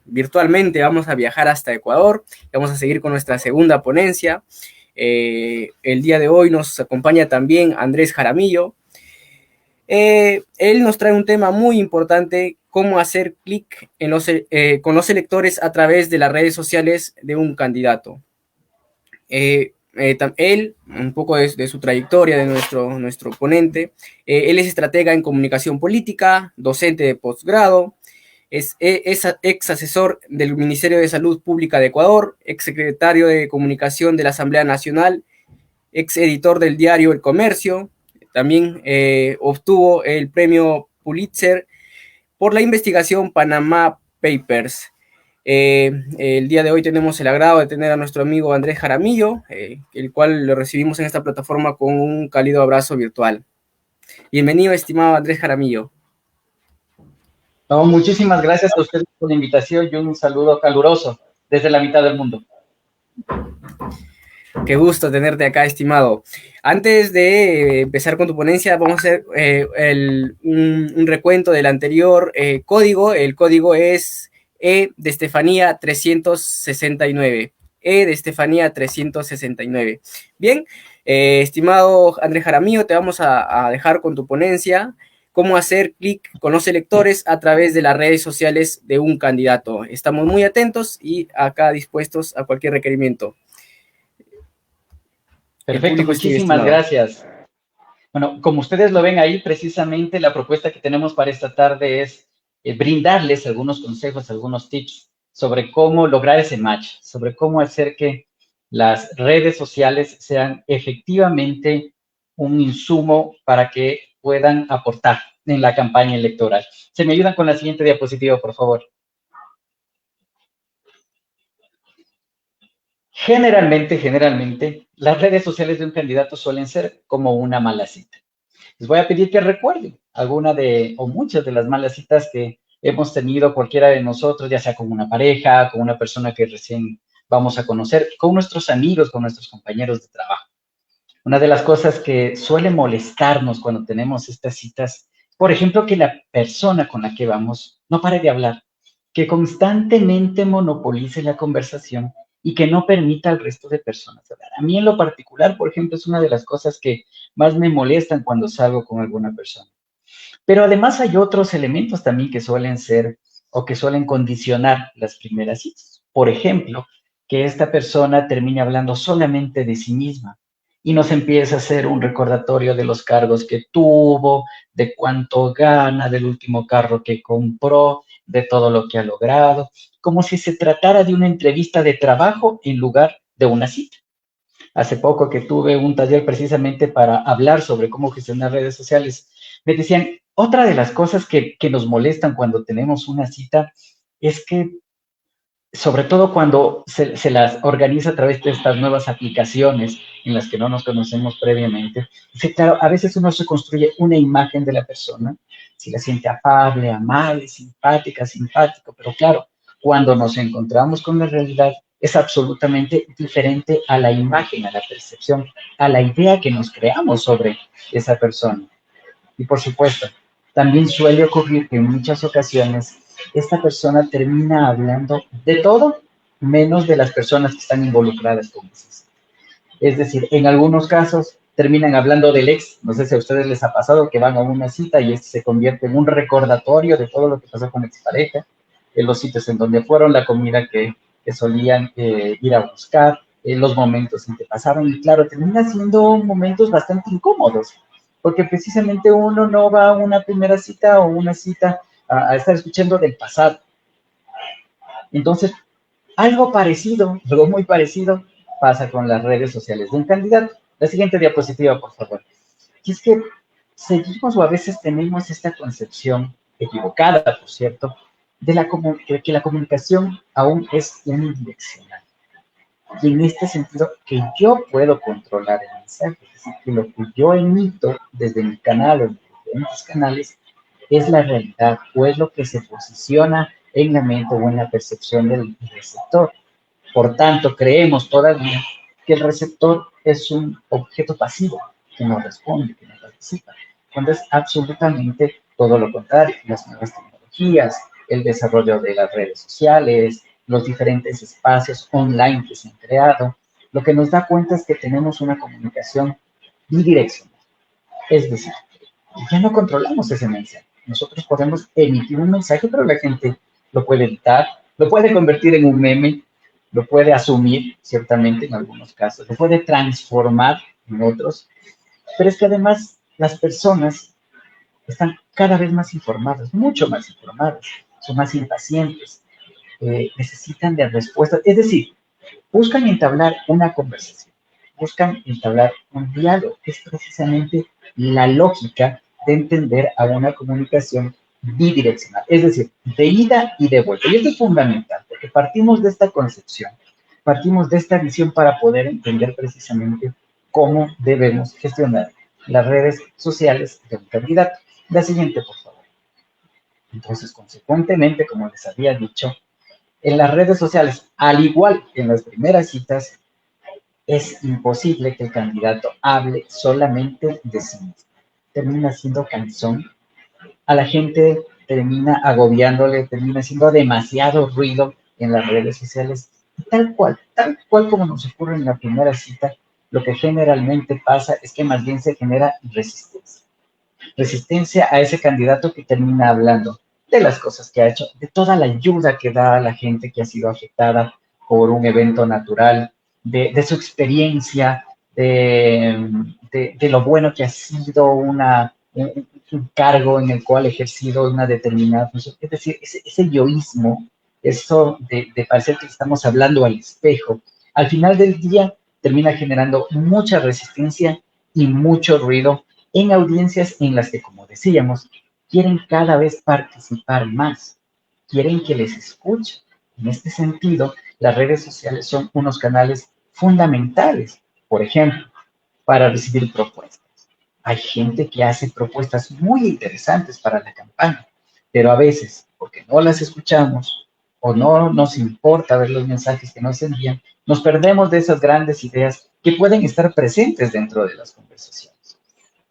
virtualmente vamos a viajar hasta Ecuador, vamos a seguir con nuestra segunda ponencia. El día de hoy nos acompaña también Andrés Jaramillo. Él nos trae un tema muy importante, cómo hacer clic con los electores a través de las redes sociales de un candidato. Él, un poco de su trayectoria, de nuestro ponente, él es estratega en comunicación política, docente de posgrado, es ex asesor del Ministerio de Salud Pública de Ecuador, ex secretario de Comunicación de la Asamblea Nacional, ex editor del diario El Comercio, también obtuvo el premio Pulitzer por la investigación Panama Papers. El día de hoy tenemos el agrado de tener a nuestro amigo Andrés Jaramillo, el cual lo recibimos en esta plataforma con un cálido abrazo virtual. Bienvenido, estimado Andrés Jaramillo. No, muchísimas gracias a ustedes por la invitación y un saludo caluroso desde la mitad del mundo. Qué gusto tenerte acá, estimado. Antes de empezar con tu ponencia, vamos a hacer un recuento del anterior código. El código es E de Estefanía 369. E de Estefanía 369. Bien, estimado Andrés Jaramillo, te vamos a dejar con tu ponencia. Cómo hacer clic con los electores a través de las redes sociales de un candidato. Estamos muy atentos y acá dispuestos a cualquier requerimiento. Perfecto, muchísimas gracias. Bueno, como ustedes lo ven ahí, precisamente la propuesta que tenemos para esta tarde es brindarles algunos consejos, algunos tips sobre cómo lograr ese match, sobre cómo hacer que las redes sociales sean efectivamente un insumo para que puedan aportar en la campaña electoral. ¿Se me ayudan con la siguiente diapositiva, por favor? Generalmente, las redes sociales de un candidato suelen ser como una mala cita. Les voy a pedir que recuerden alguna o muchas de las malas citas que hemos tenido cualquiera de nosotros, ya sea con una pareja, con una persona que recién vamos a conocer, con nuestros amigos, con nuestros compañeros de trabajo. Una de las cosas que suele molestarnos cuando tenemos estas citas, por ejemplo, que la persona con la que vamos no pare de hablar, que constantemente monopolice la conversación y que no permita al resto de personas hablar. A mí en lo particular, por ejemplo, es una de las cosas que más me molestan cuando salgo con alguna persona. Pero además hay otros elementos también que suelen ser o que suelen condicionar las primeras citas. Por ejemplo, que esta persona termine hablando solamente de sí misma y nos empieza a hacer un recordatorio de los cargos que tuvo, de cuánto gana, del último carro que compró, de todo lo que ha logrado, como si se tratara de una entrevista de trabajo en lugar de una cita. Hace poco que tuve un taller precisamente para hablar sobre cómo gestionar redes sociales, me decían, otra de las cosas que nos molestan cuando tenemos una cita es que, sobre todo cuando se las organiza a través de estas nuevas aplicaciones en las que no nos conocemos previamente, dice, claro, a veces uno se construye una imagen de la persona, si la siente afable, amable, simpática, simpático, pero claro, cuando nos encontramos con la realidad, es absolutamente diferente a la imagen, a la percepción, a la idea que nos creamos sobre esa persona. Y por supuesto, también suele ocurrir que en muchas ocasiones esta persona termina hablando de todo menos de las personas que están involucradas con eso. Es decir, en algunos casos terminan hablando del ex. No sé si a ustedes les ha pasado que van a una cita y este se convierte en un recordatorio de todo lo que pasó con la expareja, en los sitios en donde fueron, la comida que solían ir a buscar, los momentos en que pasaron. Y claro, termina siendo momentos bastante incómodos, porque precisamente uno no va a una primera cita o una cita a estar escuchando del pasado. Entonces, algo muy parecido pasa con las redes sociales de un candidato. La siguiente diapositiva, por favor. Y es que seguimos o a veces tenemos esta concepción equivocada, por cierto, de que la comunicación aún es unidireccional. Y en este sentido, que yo puedo controlar el mensaje, es decir, que lo que yo emito desde mi canal o en diferentes canales es la realidad o es lo que se posiciona en la mente o en la percepción del receptor. Por tanto, creemos todavía que el receptor es un objeto pasivo, que no responde, que no participa, cuando es absolutamente todo lo contrario. Las nuevas tecnologías, el desarrollo de las redes sociales, los diferentes espacios online que se han creado, lo que nos da cuenta es que tenemos una comunicación bidireccional. Es decir, ya no controlamos ese mensaje. Nosotros podemos emitir un mensaje, pero la gente lo puede editar, lo puede convertir en un meme, lo puede asumir, ciertamente, en algunos casos, lo puede transformar en otros, pero es que además las personas están cada vez más informadas, mucho más informadas, son más impacientes, necesitan de respuestas, es decir, buscan entablar una conversación, buscan entablar un diálogo, que es precisamente la lógica de entender a una comunicación bidireccional, es decir, de ida y de vuelta. Y esto es fundamental, porque partimos de esta concepción, partimos de esta visión para poder entender precisamente cómo debemos gestionar las redes sociales de un candidato. La siguiente, por favor. Entonces, consecuentemente, como les había dicho, en las redes sociales, al igual que en las primeras citas, es imposible que el candidato hable solamente de sí mismo. Termina siendo cansón, a la gente termina agobiándole, termina haciendo demasiado ruido en las redes sociales. Y tal cual como nos ocurre en la primera cita, lo que generalmente pasa es que más bien se genera resistencia. Resistencia a ese candidato que termina hablando de las cosas que ha hecho, de toda la ayuda que da a la gente que ha sido afectada por un evento natural, de su experiencia, de lo bueno que ha sido un cargo en el cual ha ejercido una determinada función. Es decir, ese yoísmo, eso de parecer que estamos hablando al espejo, al final del día termina generando mucha resistencia y mucho ruido en audiencias en las que, como decíamos, quieren cada vez participar más, quieren que les escuchen. En este sentido, las redes sociales son unos canales fundamentales, por ejemplo, para recibir propuestas. Hay gente que hace propuestas muy interesantes para la campaña, pero a veces, porque no las escuchamos o no nos importa ver los mensajes que nos envían, nos perdemos de esas grandes ideas que pueden estar presentes dentro de las conversaciones.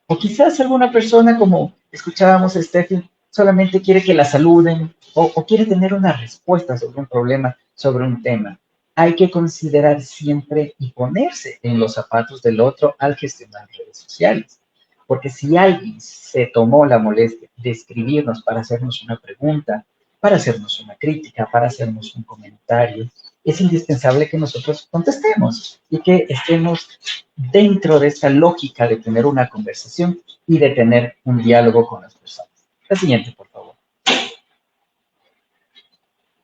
O quizás alguna persona, como escuchábamos a Steffi, solamente quiere que la saluden o quiere tener una respuesta sobre un problema, sobre un tema. Hay que considerar siempre y ponerse en los zapatos del otro al gestionar redes sociales. Porque si alguien se tomó la molestia de escribirnos para hacernos una pregunta, para hacernos una crítica, para hacernos un comentario, es indispensable que nosotros contestemos y que estemos dentro de esta lógica de tener una conversación y de tener un diálogo con las personas. La siguiente, por favor.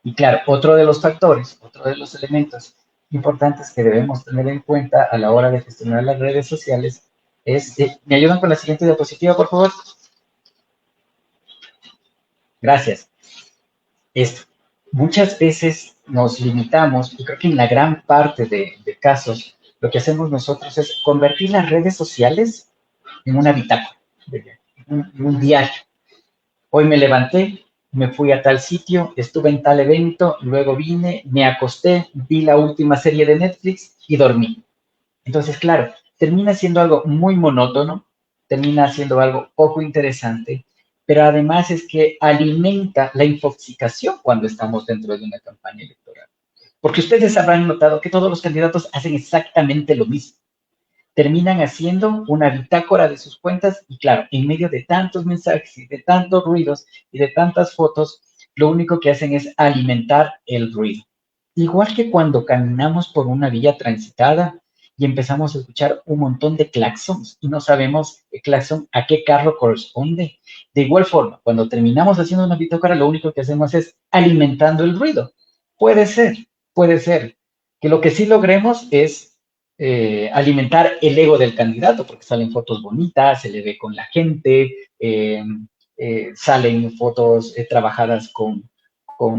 Y claro, otro de los factores, otro de los elementos importantes que debemos tener en cuenta a la hora de gestionar las redes sociales es, ¿me ayudan con la siguiente diapositiva, por favor? Gracias. Esto. Muchas veces nos limitamos, y creo que en la gran parte de casos, lo que hacemos nosotros es convertir las redes sociales en una bitácora, un diario. Hoy me levanté, me fui a tal sitio, estuve en tal evento, luego vine, me acosté, vi la última serie de Netflix y dormí. Entonces, claro, termina siendo algo muy monótono, termina siendo algo poco interesante, pero además es que alimenta la infoxicación cuando estamos dentro de una campaña electoral. Porque ustedes habrán notado que todos los candidatos hacen exactamente lo mismo. Terminan haciendo una bitácora de sus cuentas y claro, en medio de tantos mensajes y de tantos ruidos y de tantas fotos, lo único que hacen es alimentar el ruido. Igual que cuando caminamos por una vía transitada y empezamos a escuchar un montón de claxons y no sabemos el claxon a qué carro corresponde. De igual forma, cuando terminamos haciendo una bitácora, lo único que hacemos es alimentando el ruido. Puede ser que lo que sí logremos es alimentar el ego del candidato, porque salen fotos bonitas, se le ve con la gente, salen fotos trabajadas con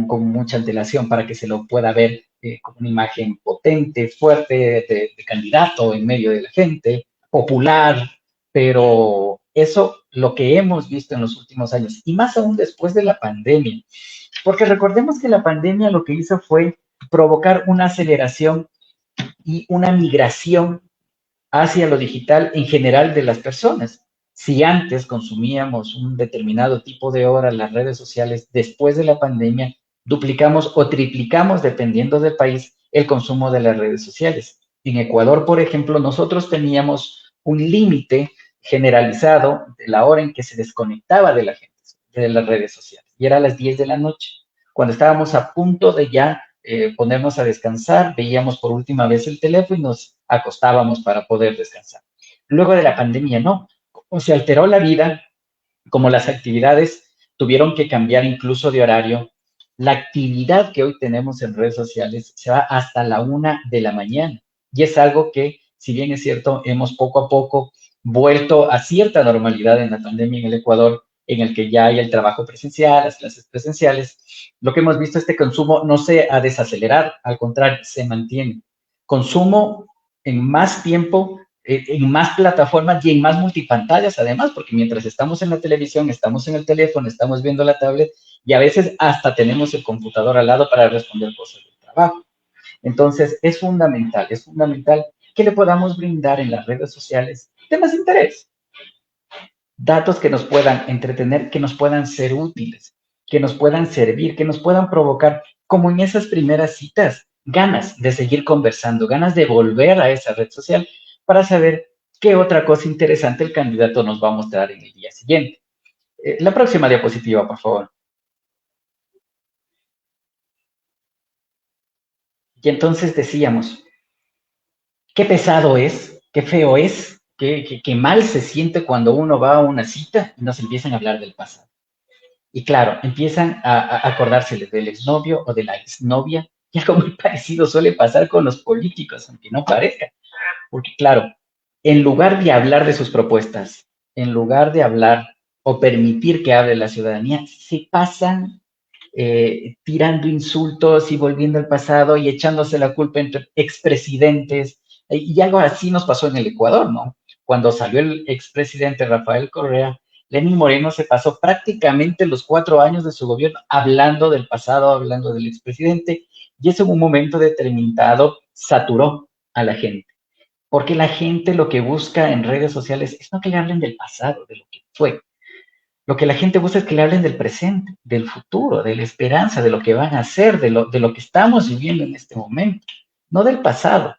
mucha antelación para que se lo pueda ver con una imagen potente, fuerte de candidato en medio de la gente, popular, pero eso lo que hemos visto en los últimos años, y más aún después de la pandemia, porque recordemos que la pandemia lo que hizo fue provocar una aceleración y una migración hacia lo digital en general de las personas. Si antes consumíamos un determinado tipo de hora en las redes sociales, después de la pandemia duplicamos o triplicamos, dependiendo del país, el consumo de las redes sociales. En Ecuador, por ejemplo, nosotros teníamos un límite generalizado de la hora en que se desconectaba de la gente, de las redes sociales, y era a las 10 de la noche. Cuando estábamos a punto de ya ponernos a descansar, veíamos por última vez el teléfono y nos acostábamos para poder descansar. Luego de la pandemia, no. O se alteró la vida, como las actividades tuvieron que cambiar incluso de horario, la actividad que hoy tenemos en redes sociales se va hasta la 1 de la mañana. Y es algo que, si bien es cierto, hemos poco a poco vuelto a cierta normalidad en la pandemia en el Ecuador, en el que ya hay el trabajo presencial, las clases presenciales, lo que hemos visto, este consumo no se ha desacelerado, al contrario, se mantiene. Consumo en más tiempo, en más plataformas y en más multipantallas, además, porque mientras estamos en la televisión, estamos en el teléfono, estamos viendo la tablet y a veces hasta tenemos el computador al lado para responder cosas del trabajo. Entonces, es fundamental que le podamos brindar en las redes sociales temas de interés, datos que nos puedan entretener, que nos puedan ser útiles, que nos puedan servir, que nos puedan provocar, como en esas primeras citas, ganas de seguir conversando, ganas de volver a esa red social para saber qué otra cosa interesante el candidato nos va a mostrar en el día siguiente. La próxima diapositiva, por favor. Y entonces decíamos, qué pesado es, qué feo es, qué mal se siente cuando uno va a una cita y nos empiezan a hablar del pasado. Y claro, empiezan a acordárseles del exnovio o de la exnovia, y algo muy parecido suele pasar con los políticos, aunque no parezca. Porque claro, en lugar de hablar de sus propuestas, en lugar de hablar o permitir que hable la ciudadanía, se pasan tirando insultos y volviendo al pasado y echándose la culpa entre expresidentes. Y algo así nos pasó en el Ecuador, ¿no? Cuando salió el expresidente Rafael Correa, Lenín Moreno se pasó prácticamente los 4 años de su gobierno hablando del pasado, hablando del expresidente, y eso en un momento determinado saturó a la gente. Porque la gente lo que busca en redes sociales es no que le hablen del pasado, de lo que fue. Lo que la gente busca es que le hablen del presente, del futuro, de la esperanza, de lo que van a hacer, de lo que estamos viviendo en este momento, no del pasado.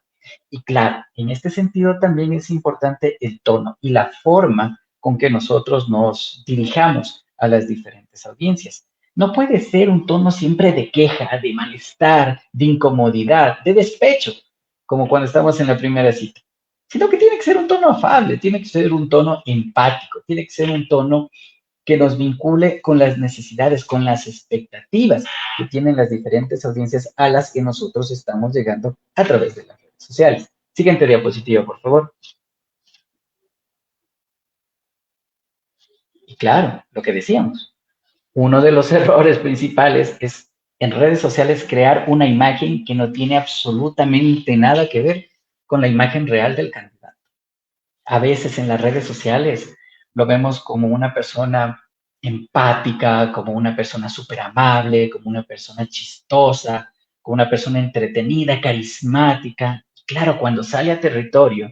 Y claro, en este sentido también es importante el tono y la forma con que nosotros nos dirijamos a las diferentes audiencias. No puede ser un tono siempre de queja, de malestar, de incomodidad, de despecho, como cuando estamos en la primera cita, sino que tiene que ser un tono afable, tiene que ser un tono empático, tiene que ser un tono que nos vincule con las necesidades, con las expectativas que tienen las diferentes audiencias a las que nosotros estamos llegando a través de las redes sociales. Siguiente diapositiva, por favor. Y claro, lo que decíamos, uno de los errores principales es en redes sociales crear una imagen que no tiene absolutamente nada que ver con la imagen real del candidato. A veces en las redes sociales lo vemos como una persona empática, como una persona súper amable, como una persona chistosa, como una persona entretenida, carismática. Claro, cuando sale a territorio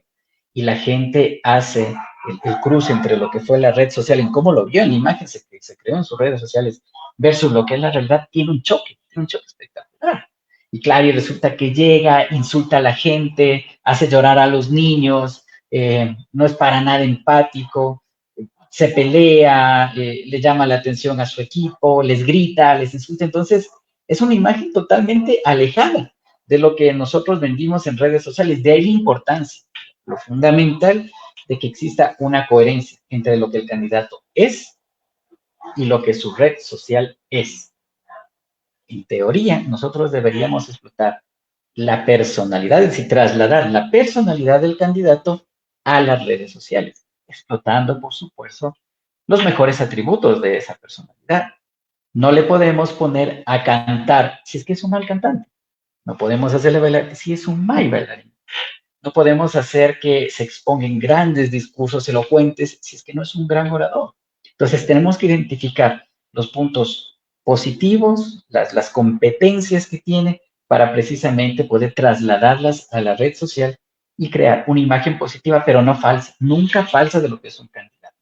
y la gente hace el cruce entre lo que fue la red social, en cómo lo vio en la imagen que se creó en sus redes sociales, versus lo que es la realidad, tiene un choque espectacular. Y claro, y resulta que llega, insulta a la gente, hace llorar a los niños, no es para nada empático, se pelea, le llama la atención a su equipo, les grita, les insulta. Entonces, es una imagen totalmente alejada de lo que nosotros vendimos en redes sociales. De ahí la importancia, lo fundamental de que exista una coherencia entre lo que el candidato es y lo que su red social es. En teoría, nosotros deberíamos explotar la personalidad, es decir, trasladar la personalidad del candidato a las redes sociales, explotando, por supuesto, los mejores atributos de esa personalidad. No le podemos poner a cantar si es que es un mal cantante. No podemos hacerle bailar si es un mal bailarín. No podemos hacer que se expongan grandes discursos elocuentes si es que no es un gran orador. Entonces tenemos que identificar los puntos positivos, las competencias que tiene para precisamente poder trasladarlas a la red social y crear una imagen positiva, pero no falsa, nunca falsa de lo que es un candidato.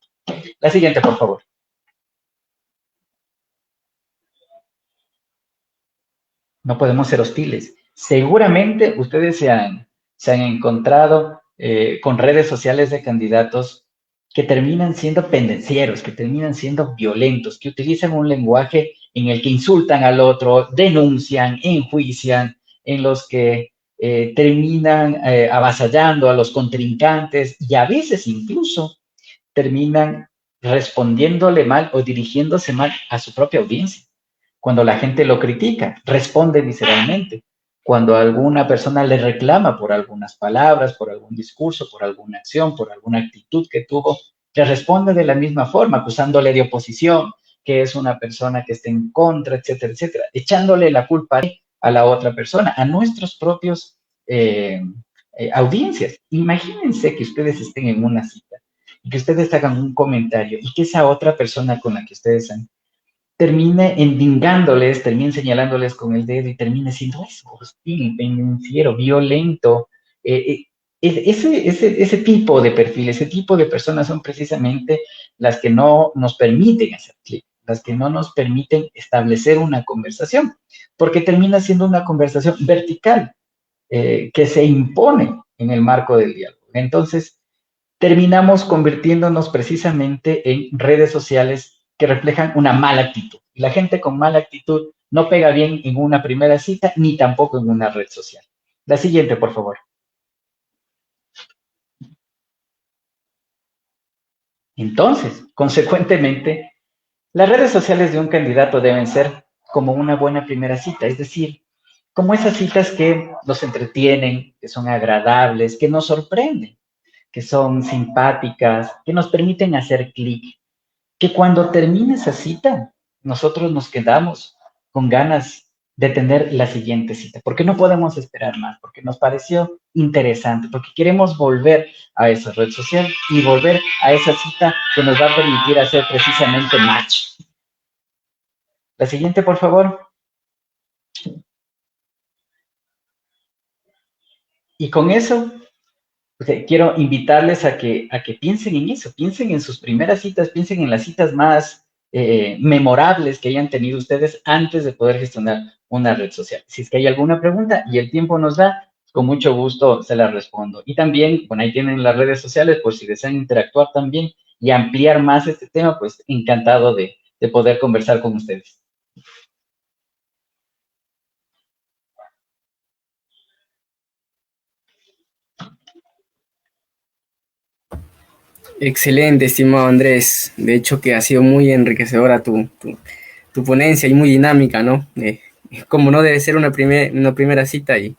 La siguiente, por favor. No podemos ser hostiles. Seguramente ustedes se han encontrado con redes sociales de candidatos que terminan siendo pendencieros, que terminan siendo violentos, que utilizan un lenguaje en el que insultan al otro, denuncian, enjuician, en los que terminan avasallando a los contrincantes y a veces incluso terminan respondiéndole mal o dirigiéndose mal a su propia audiencia. Cuando la gente lo critica, responde visceralmente. Cuando alguna persona le reclama por algunas palabras, por algún discurso, por alguna acción, por alguna actitud que tuvo, le responde de la misma forma, acusándole de oposición, que es una persona que está en contra, etcétera, etcétera, echándole la culpa a la otra persona, a nuestros propios audiencias. Imagínense que ustedes estén en una cita y que ustedes hagan un comentario y que esa otra persona con la que ustedes han termine endingándoles, termine señalándoles con el dedo y termine siendo eso, hostil, pendenciero, violento. Ese tipo de perfil, ese tipo de personas son precisamente las que no nos permiten hacer clic, las que no nos permiten establecer una conversación, porque termina siendo una conversación vertical que se impone en el marco del diálogo. Entonces, terminamos convirtiéndonos precisamente en redes sociales que reflejan una mala actitud. Y la gente con mala actitud no pega bien en una primera cita ni tampoco en una red social. La siguiente, por favor. Entonces, consecuentemente, las redes sociales de un candidato deben ser como una buena primera cita, es decir, como esas citas que nos entretienen, que son agradables, que nos sorprenden, que son simpáticas, que nos permiten hacer clic, que cuando termine esa cita, nosotros nos quedamos con ganas de tener la siguiente cita, porque no podemos esperar más, porque nos pareció interesante, porque queremos volver a esa red social y volver a esa cita que nos va a permitir hacer precisamente match. La siguiente, por favor. Y con eso, quiero invitarles a que piensen en eso, piensen en sus primeras citas, piensen en las citas más memorables que hayan tenido ustedes antes de poder gestionar una red social. Si es que hay alguna pregunta y el tiempo nos da, con mucho gusto se la respondo. Y también, bueno, ahí tienen las redes sociales, por si desean interactuar también y ampliar más este tema, pues encantado de poder conversar con ustedes. Excelente, estimado Andrés. De hecho que ha sido muy enriquecedora tu ponencia y muy dinámica, ¿no? Como no debe ser una primera cita y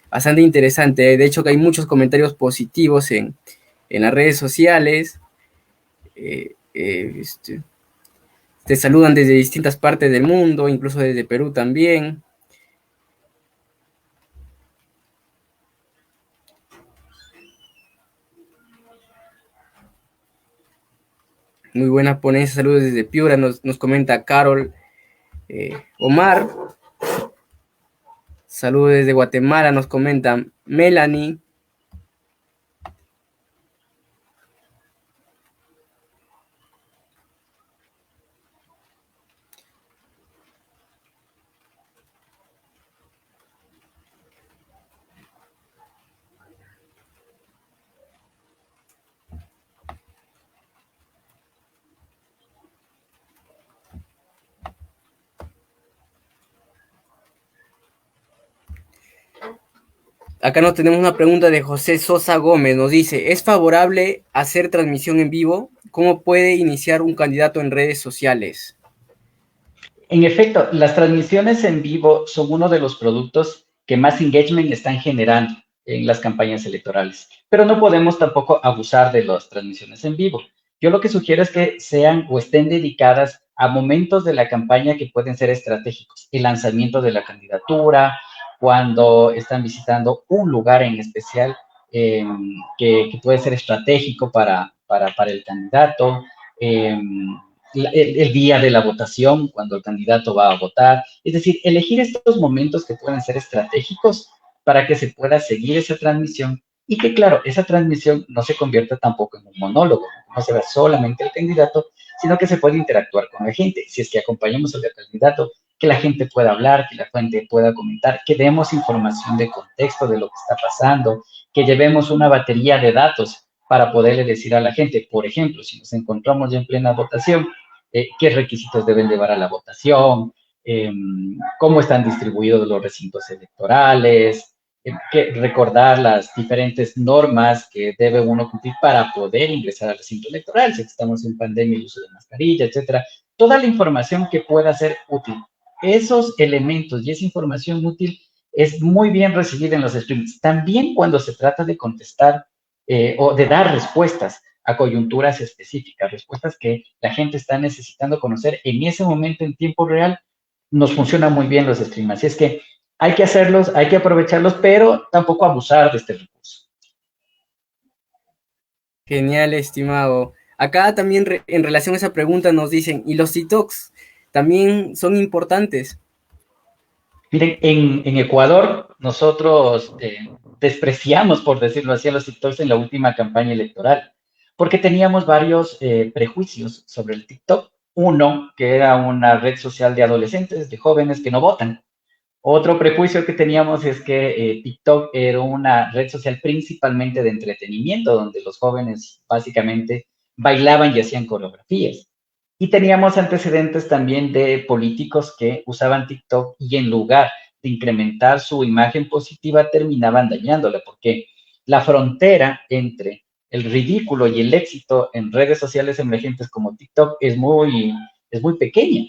bastante interesante. De hecho que hay muchos comentarios positivos en las redes sociales. Te saludan desde distintas partes del mundo, incluso desde Perú también. Muy buena ponencia, saludos desde Piura, nos comenta Carol Omar. Saludos desde Guatemala, nos comenta Melanie. Acá nos tenemos una pregunta de José Sosa Gómez. Nos dice, ¿es favorable hacer transmisión en vivo? ¿Cómo puede iniciar un candidato en redes sociales? En efecto, las transmisiones en vivo son uno de los productos que más engagement están generando en las campañas electorales, pero no podemos tampoco abusar de las transmisiones en vivo. Yo lo que sugiero es que sean o estén dedicadas a momentos de la campaña que pueden ser estratégicos, el lanzamiento de la candidatura, cuando están visitando un lugar en especial que puede ser estratégico para el candidato, el día de la votación, cuando el candidato va a votar. Es decir, elegir estos momentos que pueden ser estratégicos para que se pueda seguir esa transmisión y que, claro, esa transmisión no se convierta tampoco en un monólogo, no se ve solamente el candidato, sino que se puede interactuar con la gente. Si es que acompañamos al candidato, que la gente pueda hablar, que la gente pueda comentar, que demos información de contexto de lo que está pasando, que llevemos una batería de datos para poderle decir a la gente, por ejemplo, si nos encontramos ya en plena votación, qué requisitos deben llevar a la votación, cómo están distribuidos los recintos electorales, que recordar las diferentes normas que debe uno cumplir para poder ingresar al recinto electoral, si estamos en pandemia, el uso de mascarilla, etcétera. Toda la información que pueda ser útil. Esos elementos y esa información útil es muy bien recibida en los streamings. También cuando se trata de contestar o de dar respuestas a coyunturas específicas, respuestas que la gente está necesitando conocer en ese momento en tiempo real, nos funciona muy bien los streams. Así es que hay que hacerlos, hay que aprovecharlos, pero tampoco abusar de este recurso. Genial, estimado. Acá también en relación a esa pregunta nos dicen, ¿y los TikToks también son importantes? Miren, en Ecuador nosotros despreciamos, por decirlo así, a los TikToks en la última campaña electoral, porque teníamos varios prejuicios sobre el TikTok. Uno, que era una red social de adolescentes, de jóvenes que no votan. Otro prejuicio que teníamos es que TikTok era una red social principalmente de entretenimiento, donde los jóvenes básicamente bailaban y hacían coreografías. Y teníamos antecedentes también de políticos que usaban TikTok y en lugar de incrementar su imagen positiva, terminaban dañándola, porque la frontera entre el ridículo y el éxito en redes sociales emergentes como TikTok es muy pequeña.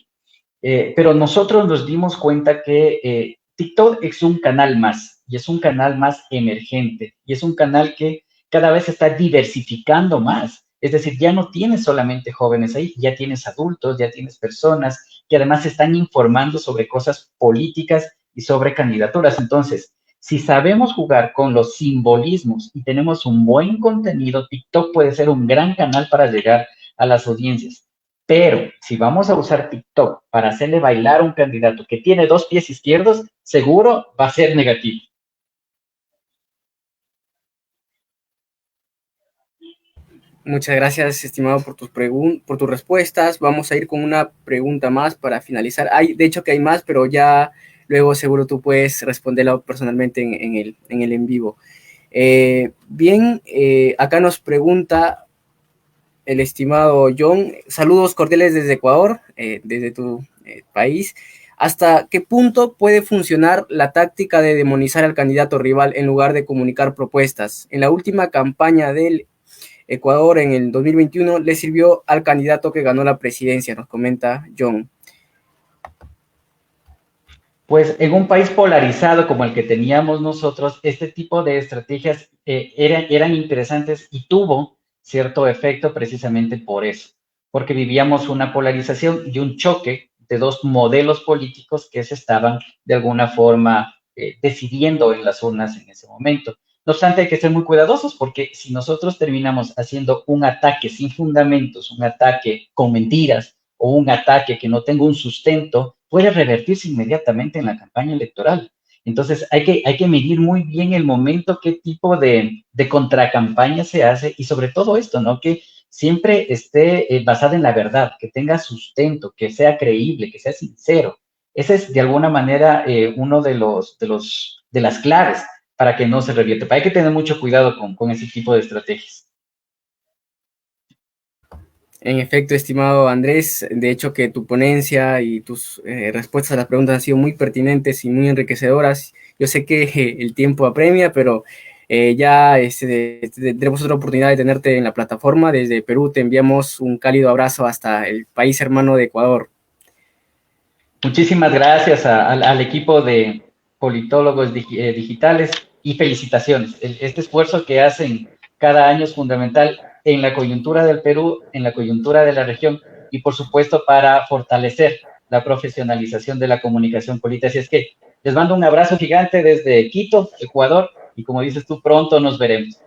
Pero nosotros nos dimos cuenta que TikTok es un canal más y es un canal más emergente y es un canal que cada vez se está diversificando más. Es decir, ya no tienes solamente jóvenes ahí, ya tienes adultos, ya tienes personas que además se están informando sobre cosas políticas y sobre candidaturas. Entonces, si sabemos jugar con los simbolismos y tenemos un buen contenido, TikTok puede ser un gran canal para llegar a las audiencias. Pero si vamos a usar TikTok para hacerle bailar a un candidato que tiene dos pies izquierdos, seguro va a ser negativo. Muchas gracias, estimado, por tus respuestas. Vamos a ir con una pregunta más para finalizar. De hecho que hay más, pero ya luego seguro tú puedes responderla personalmente en el en vivo. Bien, acá nos pregunta el estimado John, saludos cordiales desde Ecuador, desde tu país. ¿Hasta qué punto puede funcionar la táctica de demonizar al candidato rival en lugar de comunicar propuestas? En la última campaña del Ecuador en el 2021 le sirvió al candidato que ganó la presidencia, nos comenta John. Pues en un país polarizado como el que teníamos nosotros, este tipo de estrategias eran interesantes y tuvo cierto efecto precisamente por eso, porque vivíamos una polarización y un choque de dos modelos políticos que se estaban de alguna forma decidiendo en las urnas en ese momento. No obstante, hay que ser muy cuidadosos porque si nosotros terminamos haciendo un ataque sin fundamentos, un ataque con mentiras o un ataque que no tenga un sustento, puede revertirse inmediatamente en la campaña electoral. Entonces hay que medir muy bien el momento, qué tipo de contracampaña se hace y sobre todo esto, ¿no? Que siempre esté basada en la verdad, que tenga sustento, que sea creíble, que sea sincero. Ese es de alguna manera uno de las claves para que no se revierta. Hay que tener mucho cuidado con ese tipo de estrategias. En efecto, estimado Andrés, de hecho que tu ponencia y tus respuestas a las preguntas han sido muy pertinentes y muy enriquecedoras. Yo sé que el tiempo apremia, pero ya tendremos otra oportunidad de tenerte en la plataforma. Desde Perú te enviamos un cálido abrazo hasta el país hermano de Ecuador. Muchísimas gracias al equipo de politólogos digitales y felicitaciones. Este esfuerzo que hacen cada año es fundamental en la coyuntura del Perú, en la coyuntura de la región y por supuesto para fortalecer la profesionalización de la comunicación política. Así es que les mando un abrazo gigante desde Quito, Ecuador, y como dices tú, pronto nos veremos.